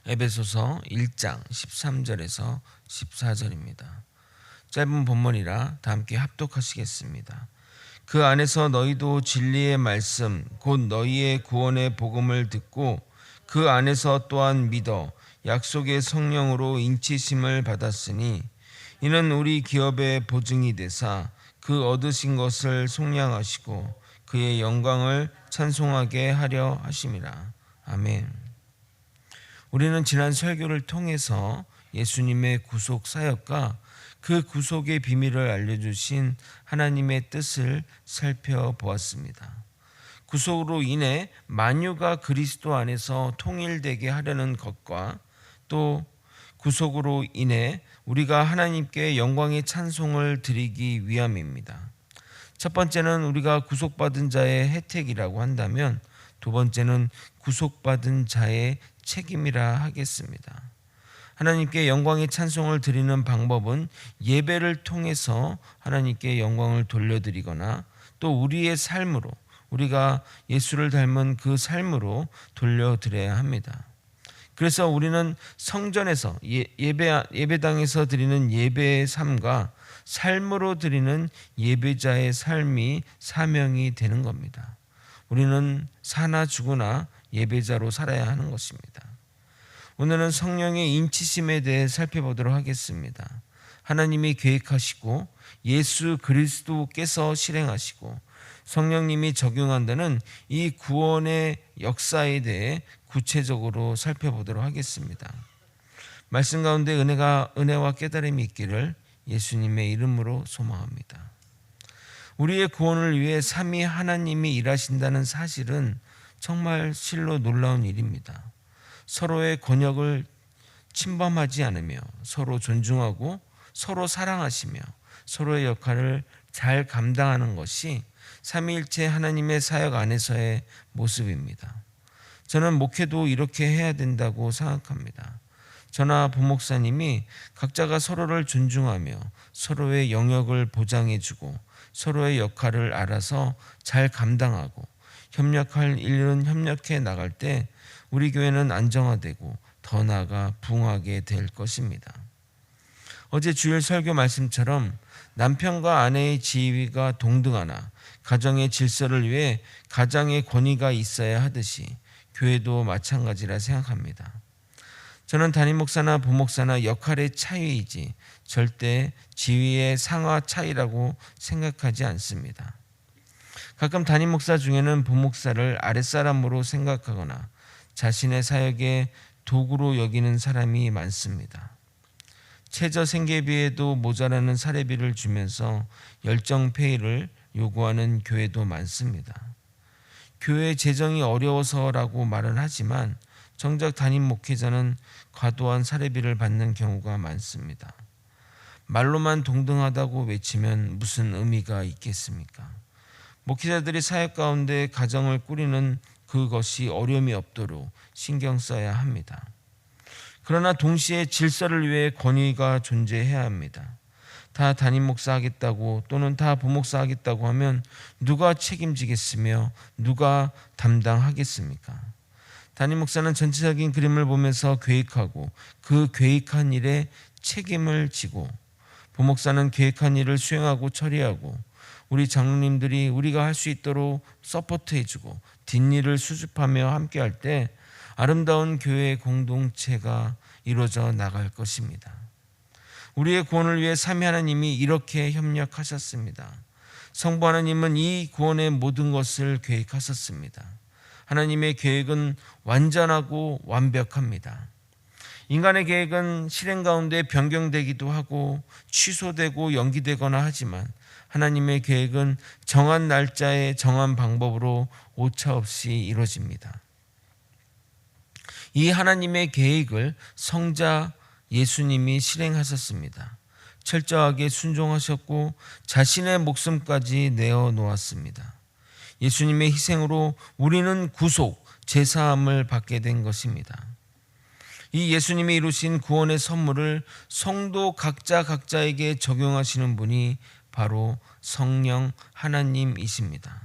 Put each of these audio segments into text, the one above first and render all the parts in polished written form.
에베소서 1장 13절에서 14절입니다. 짧은 본문이라 다 함께 합독하시겠습니다. 그 안에서 너희도 진리의 말씀 곧 너희의 구원의 복음을 듣고 그 안에서 또한 믿어 약속의 성령으로 인치심을 받았으니 이는 우리 기업의 보증이 되사 그 얻으신 것을 속량하시고 그의 영광을 찬송하게 하려 하심이라. 아멘. 우리는 지난 설교를 통해서 예수님의 구속 사역과 그 구속의 비밀을 알려주신 하나님의 뜻을 살펴보았습니다. 구속으로 인해 만유가 그리스도 안에서 통일되게 하려는 것과 또 구속으로 인해 우리가 하나님께 영광의 찬송을 드리기 위함입니다. 첫 번째는 우리가 구속받은 자의 혜택이라고 한다면 두 번째는 구속받은 자의 책임이라 하겠습니다. 하나님께 영광의 찬송을 드리는 방법은 예배를 통해서 하나님께 영광을 돌려드리거나 또 우리의 삶으로 우리가 예수를 닮은 그 삶으로 돌려드려야 합니다. 그래서 우리는 성전에서 예배당에서 드리는 예배의 삶과 삶으로 드리는 예배자의 삶이 사명이 되는 겁니다. 우리는 사나 죽으나 예배자로 살아야 하는 것입니다. 오늘은 성령의 인치심에 대해 살펴보도록 하겠습니다. 하나님이 계획하시고 예수 그리스도께서 실행하시고 성령님이 적용한다는 이 구원의 역사에 대해 구체적으로 살펴보도록 하겠습니다. 말씀 가운데 은혜와 깨달음이 있기를 예수님의 이름으로 소망합니다. 우리의 구원을 위해 삼위 하나님이 일하신다는 사실은 정말 실로 놀라운 일입니다. 서로의 권역을 침범하지 않으며 서로 존중하고 서로 사랑하시며 서로의 역할을 잘 감당하는 것이 삼위일체 하나님의 사역 안에서의 모습입니다. 저는 목회도 이렇게 해야 된다고 생각합니다. 저나 부목사님이 각자가 서로를 존중하며 서로의 영역을 보장해주고 서로의 역할을 알아서 잘 감당하고 협력할 일은 협력해 나갈 때 우리 교회는 안정화되고 더 나아가 부흥하게 될 것입니다. 어제 주일 설교 말씀처럼 남편과 아내의 지위가 동등하나 가정의 질서를 위해 가장의 권위가 있어야 하듯이 교회도 마찬가지라 생각합니다. 저는 담임 목사나 부목사나 역할의 차이이지 절대 지위의 상하 차이라고 생각하지 않습니다. 가끔 담임 목사 중에는 부목사를 아랫사람으로 생각하거나 자신의 사역의 도구로 여기는 사람이 많습니다. 최저 생계비에도 모자라는 사례비를 주면서 열정페이를 요구하는 교회도 많습니다. 교회 재정이 어려워서라고 말은 하지만 정작 담임 목회자는 과도한 사례비를 받는 경우가 많습니다. 말로만 동등하다고 외치면 무슨 의미가 있겠습니까? 목회자들이 사역 가운데 가정을 꾸리는 그것이 어려움이 없도록 신경 써야 합니다. 그러나 동시에 질서를 위해 권위가 존재해야 합니다. 다 담임 목사 하겠다고 또는 다 부목사 하겠다고 하면 누가 책임지겠으며 누가 담당하겠습니까? 담임 목사는 전체적인 그림을 보면서 계획하고 그 계획한 일에 책임을 지고 부목사는 계획한 일을 수행하고 처리하고 우리 장로님들이 우리가 할 수 있도록 서포트해주고 뒷일을 수습하며 함께할 때 아름다운 교회 공동체가 이루어져 나갈 것입니다. 우리의 구원을 위해 삼위 하나님이 이렇게 협력하셨습니다. 성부 하나님은 이 구원의 모든 것을 계획하셨습니다. 하나님의 계획은 완전하고 완벽합니다. 인간의 계획은 실행 가운데 변경되기도 하고 취소되고 연기되거나 하지만 하나님의 계획은 정한 날짜에 정한 방법으로 오차없이 이루어집니다. 이 하나님의 계획을 성자 예수님이 실행하셨습니다. 철저하게 순종하셨고 자신의 목숨까지 내어놓았습니다. 예수님의 희생으로 우리는 구속, 제사함을 받게 된 것입니다. 이 예수님이 이루신 구원의 선물을 성도 각자에게 적용하시는 분이 바로 성령 하나님이십니다.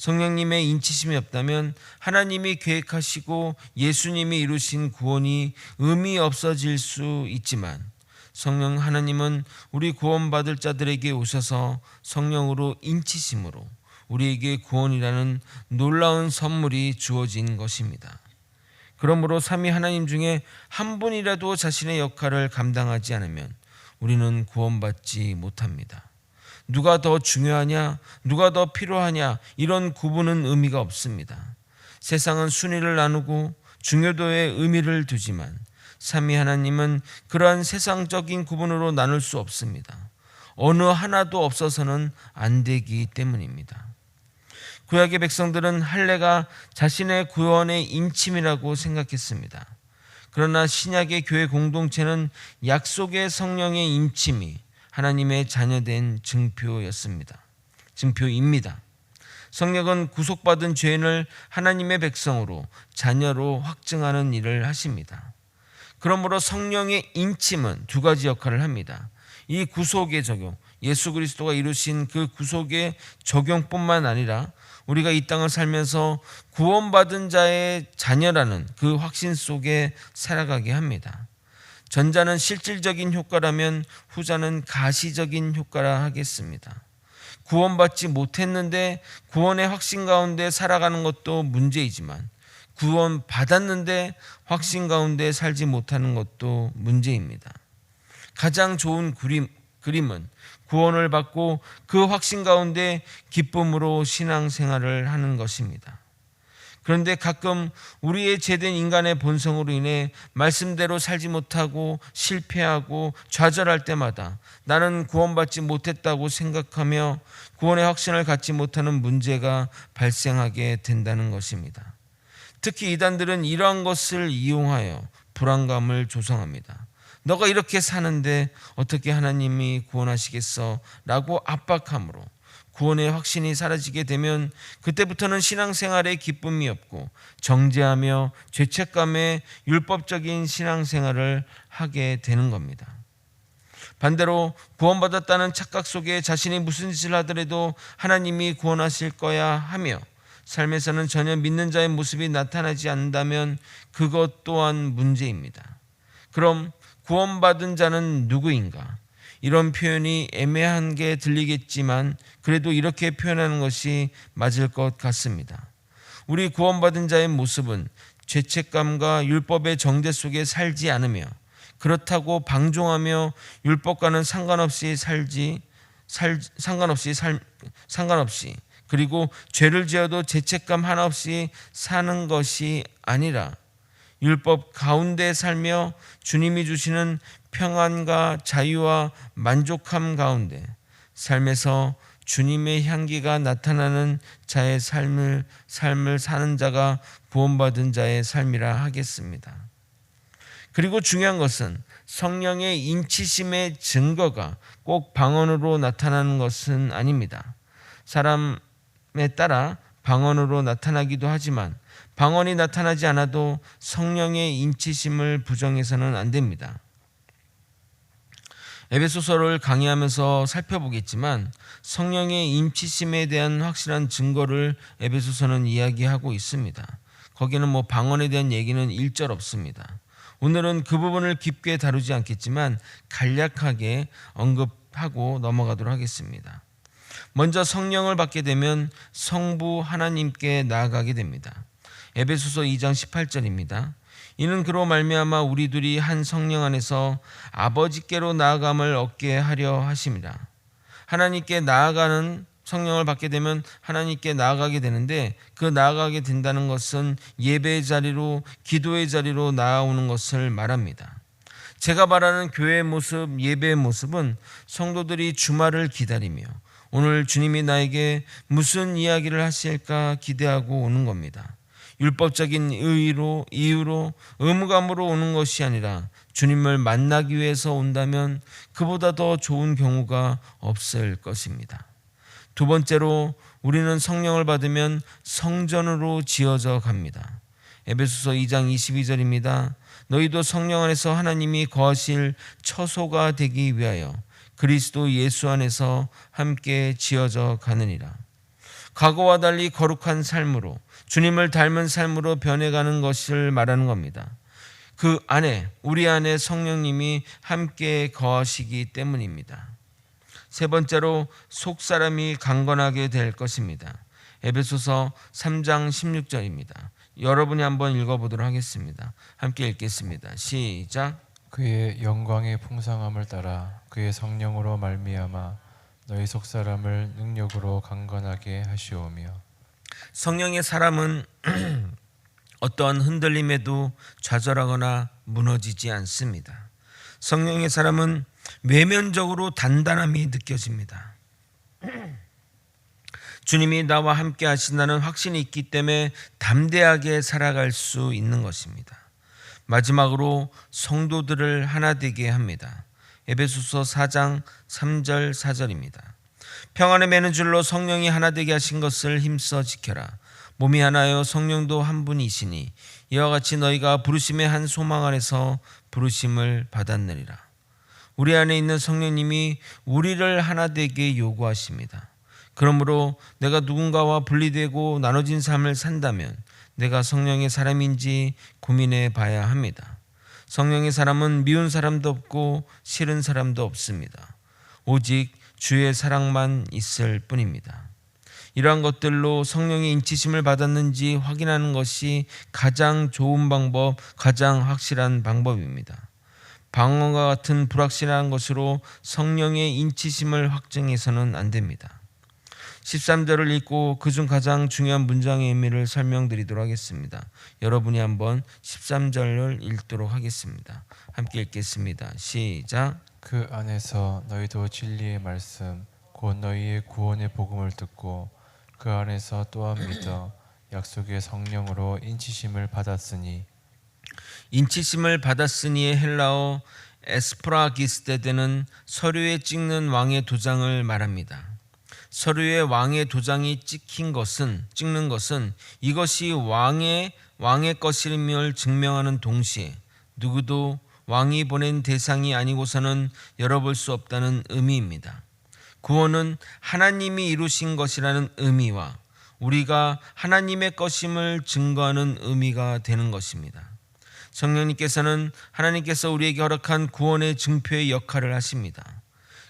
성령님의 인치심이 없다면 하나님이 계획하시고 예수님이 이루신 구원이 의미 없어질 수 있지만, 성령 하나님은 우리 구원받을 자들에게 오셔서 성령으로 인치심으로 우리에게 구원이라는 놀라운 선물이 주어진 것입니다. 그러므로 삼위 하나님 중에 한 분이라도 자신의 역할을 감당하지 않으면 우리는 구원받지 못합니다. 누가 더 중요하냐, 누가 더 필요하냐, 이런 구분은 의미가 없습니다. 세상은 순위를 나누고 중요도에 의미를 두지만 삼위 하나님은 그러한 세상적인 구분으로 나눌 수 없습니다. 어느 하나도 없어서는 안 되기 때문입니다. 구약의 백성들은 할례가 자신의 구원의 인침이라고 생각했습니다. 그러나 신약의 교회 공동체는 약속의 성령의 인침이 하나님의 자녀된 증표입니다. 성령은 구속받은 죄인을 하나님의 백성으로, 자녀로 확증하는 일을 하십니다. 그러므로 성령의 인침은 두 가지 역할을 합니다. 이 구속의 적용, 예수 그리스도가 이루신 그 구속의 적용뿐만 아니라 우리가 이 땅을 살면서 구원받은 자의 자녀라는 그 확신 속에 살아가게 합니다. 전자는 실질적인 효과라면 후자는 가시적인 효과라 하겠습니다. 구원받지 못했는데 구원의 확신 가운데 살아가는 것도 문제이지만, 구원받았는데 확신 가운데 살지 못하는 것도 문제입니다. 가장 좋은 그림은 구원을 받고 그 확신 가운데 기쁨으로 신앙생활을 하는 것입니다. 그런데 가끔 우리의 죄된 인간의 본성으로 인해 말씀대로 살지 못하고 실패하고 좌절할 때마다 나는 구원받지 못했다고 생각하며 구원의 확신을 갖지 못하는 문제가 발생하게 된다는 것입니다. 특히 이단들은 이러한 것을 이용하여 불안감을 조성합니다. 너가 이렇게 사는데 어떻게 하나님이 구원하시겠어? 라고 압박함으로 구원의 확신이 사라지게 되면 그때부터는 신앙생활에 기쁨이 없고 정죄하며 죄책감에 율법적인 신앙생활을 하게 되는 겁니다. 반대로 구원받았다는 착각 속에 자신이 무슨 짓을 하더라도 하나님이 구원하실 거야 하며 삶에서는 전혀 믿는 자의 모습이 나타나지 않는다면 그것 또한 문제입니다. 그럼 구원받은 자는 누구인가? 이런 표현이 애매한 게 들리겠지만 그래도 이렇게 표현하는 것이 맞을 것 같습니다. 우리 구원받은 자의 모습은 죄책감과 율법의 정죄 속에 살지 않으며, 그렇다고 방종하며 율법과는 상관없이 그리고 죄를 지어도 죄책감 하나 없이 사는 것이 아니라 율법 가운데 살며 주님이 주시는 평안과 자유와 만족함 가운데 삶에서 주님의 향기가 나타나는 자의 삶을 사는 자가 구원받은 자의 삶이라 하겠습니다. 그리고 중요한 것은 성령의 인치심의 증거가 꼭 방언으로 나타나는 것은 아닙니다. 사람에 따라 방언으로 나타나기도 하지만 방언이 나타나지 않아도 성령의 인치심을 부정해서는 안 됩니다. 에베소서를 강의하면서 살펴보겠지만 성령의 인치심에 대한 확실한 증거를 에베소서는 이야기하고 있습니다. 거기는 방언에 대한 얘기는 1절 없습니다. 오늘은 그 부분을 깊게 다루지 않겠지만 간략하게 언급하고 넘어가도록 하겠습니다. 먼저 성령을 받게 되면 성부 하나님께 나아가게 됩니다. 에베소서 2장 18절입니다. 이는 그로 말미암아 우리들이 한 성령 안에서 아버지께로 나아감을 얻게 하려 하심이라. 하나님께 나아가는 성령을 받게 되면 하나님께 나아가게 되는데, 그 나아가게 된다는 것은 예배의 자리로, 기도의 자리로 나아오는 것을 말합니다. 제가 말하는 교회의 모습, 예배의 모습은 성도들이 주말을 기다리며 오늘 주님이 나에게 무슨 이야기를 하실까 기대하고 오는 겁니다. 율법적인 이유로 의무감으로 오는 것이 아니라 주님을 만나기 위해서 온다면 그보다 더 좋은 경우가 없을 것입니다. 두 번째로 우리는 성령을 받으면 성전으로 지어져 갑니다. 에베소서 2장 22절입니다. 너희도 성령 안에서 하나님이 거하실 처소가 되기 위하여 그리스도 예수 안에서 함께 지어져 가느니라. 과거와 달리 거룩한 삶으로 주님을 닮은 삶으로 변해가는 것을 말하는 겁니다. 그 안에 우리 안에 성령님이 함께 거하시기 때문입니다. 세 번째로 속사람이 강건하게 될 것입니다. 에베소서 3장 16절입니다. 여러분이 한번 읽어보도록 하겠습니다. 함께 읽겠습니다. 시작. 그의 영광의 풍성함을 따라 그의 성령으로 말미암아 너희 속사람을 능력으로 강건하게 하시오며. 성령의 사람은 어떠한 흔들림에도 좌절하거나 무너지지 않습니다. 성령의 사람은 외면적으로 단단함이 느껴집니다. 주님이 나와 함께 하신다는 확신이 있기 때문에 담대하게 살아갈 수 있는 것입니다. 마지막으로 성도들을 하나 되게 합니다. 에베소서 4장 3절 4절입니다. 평안에 매는 줄로 성령이 하나 되게 하신 것을 힘써 지켜라. 몸이 하나요 성령도 한 분이시니 이와 같이 너희가 부르심의 한 소망 안에서 부르심을 받았느니라. 우리 안에 있는 성령님이 우리를 하나 되게 요구하십니다. 그러므로 내가 누군가와 분리되고 나눠진 삶을 산다면 내가 성령의 사람인지 고민해 봐야 합니다. 성령의 사람은 미운 사람도 없고 싫은 사람도 없습니다. 오직 주의 사랑만 있을 뿐입니다. 이러한 것들로 성령의 인치심을 받았는지 확인하는 것이 가장 좋은 방법, 가장 확실한 방법입니다. 방언과 같은 불확실한 것으로 성령의 인치심을 확증해서는 안 됩니다. 13절을 읽고 그중 가장 중요한 문장의 의미를 설명드리도록 하겠습니다. 여러분이 한번 13절을 읽도록 하겠습니다. 함께 읽겠습니다. 시작. 그 안에서 너희도 진리의 말씀 곧 너희의 구원의 복음을 듣고 그 안에서 또한 믿어 약속의 성령으로 인치심을 받았으니. 인치심을 받았으니의 헬라어 에스프라기스테드는 서류에 찍는 왕의 도장을 말합니다. 서류에 왕의 도장이 찍는 것은 이것이 왕의 것임을 증명하는 동시에 누구도 왕이 보낸 대상이 아니고서는 열어볼 수 없다는 의미입니다. 구원은 하나님이 이루신 것이라는 의미와 우리가 하나님의 것임을 증거하는 의미가 되는 것입니다. 성령님께서는 하나님께서 우리에게 허락한 구원의 증표의 역할을 하십니다.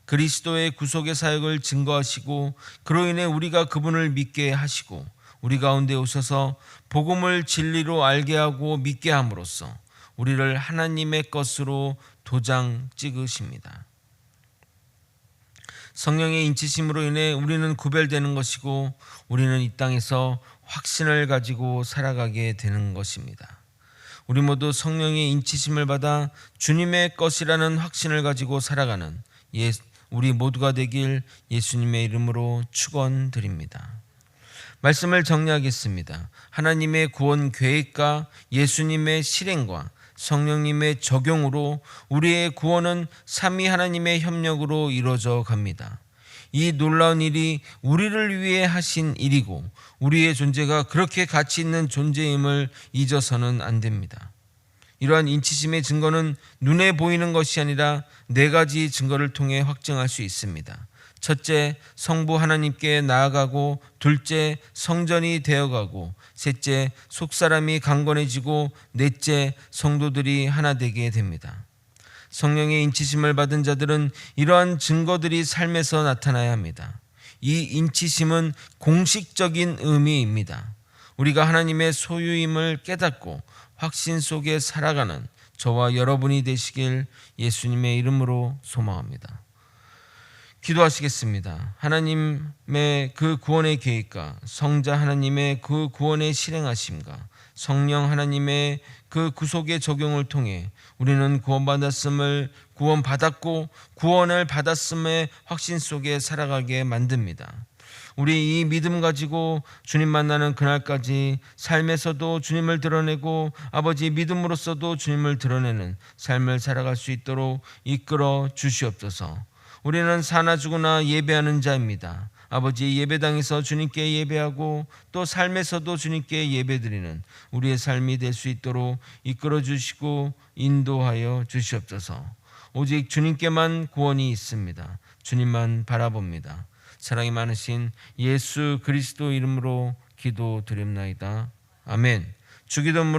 그리스도의 구속의 사역을 증거하시고 그로 인해 우리가 그분을 믿게 하시고 우리 가운데 오셔서 복음을 진리로 알게 하고 믿게 함으로써 우리를 하나님의 것으로 도장 찍으십니다. 성령의 인치심으로 인해 우리는 구별되는 것이고 우리는 이 땅에서 확신을 가지고 살아가게 되는 것입니다. 우리 모두 성령의 인치심을 받아 주님의 것이라는 확신을 가지고 살아가는 우리 모두가 되길 예수님의 이름으로 축원드립니다. 말씀을 정리하겠습니다. 하나님의 구원 계획과 예수님의 실행과 성령님의 적용으로 우리의 구원은 삼위 하나님의 협력으로 이루어져 갑니다. 이 놀라운 일이 우리를 위해 하신 일이고 우리의 존재가 그렇게 가치 있는 존재임을 잊어서는 안 됩니다. 이러한 인치심의 증거는 눈에 보이는 것이 아니라 네 가지 증거를 통해 확증할 수 있습니다. 첫째, 성부 하나님께 나아가고, 둘째, 성전이 되어가고, 셋째, 속사람이 강건해지고, 넷째, 성도들이 하나 되게 됩니다. 성령의 인치심을 받은 자들은 이러한 증거들이 삶에서 나타나야 합니다. 이 인치심은 공식적인 의미입니다. 우리가 하나님의 소유임을 깨닫고 확신 속에 살아가는 저와 여러분이 되시길 예수님의 이름으로 소망합니다. 기도하시겠습니다. 하나님의 그 구원의 계획과 성자 하나님의 그 구원의 실행하심과 성령 하나님의 그 구속의 적용을 통해 우리는 구원받았고 구원을 받았음의 확신 속에 살아가게 만듭니다. 우리 이 믿음 가지고 주님 만나는 그날까지 삶에서도 주님을 드러내고 아버지 믿음으로서도 주님을 드러내는 삶을 살아갈 수 있도록 이끌어 주시옵소서. 우리는 사나 죽으나 예배하는 자입니다. 아버지, 예배당에서 주님께 예배하고 또 삶에서도 주님께 예배드리는 우리의 삶이 될 수 있도록 이끌어 주시고 인도하여 주시옵소서. 오직 주님께만 구원이 있습니다. 주님만 바라봅니다. 사랑이 많으신 예수 그리스도 이름으로 기도드립나이다. 아멘. 주기도문